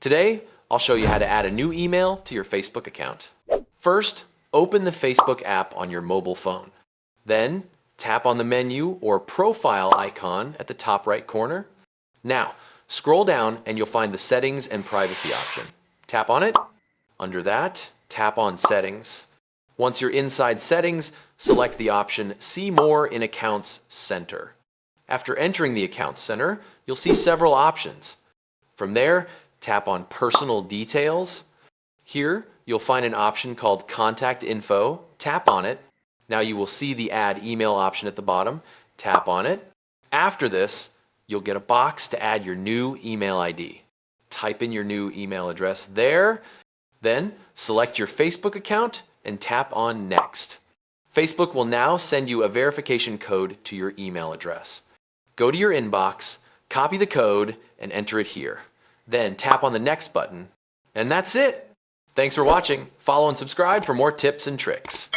Today, I'll show you how to add a new email to your Facebook account. First, open the Facebook app on your mobile phone. Then, tap on the menu or profile icon at the top right corner. Now, scroll down and you'll find the Settings and Privacy option. Tap on it. Under that, tap on Settings. Once you're inside Settings, select the option See More in Accounts Center. After entering the Accounts Center, you'll see several options. From there, tap on Personal Details. Here, you'll find an option called Contact Info. Tap on it. Now you will see the Add Email option at the bottom. Tap on it. After this, you'll get a box to add your new email ID. Type in your new email address there. Then, select your Facebook account and tap on Next. Facebook will now send you a verification code to your email address. Go to your inbox, copy the code, and enter it here. Then tap on the Next button. And that's it! Thanks for watching. Follow and subscribe for more tips and tricks.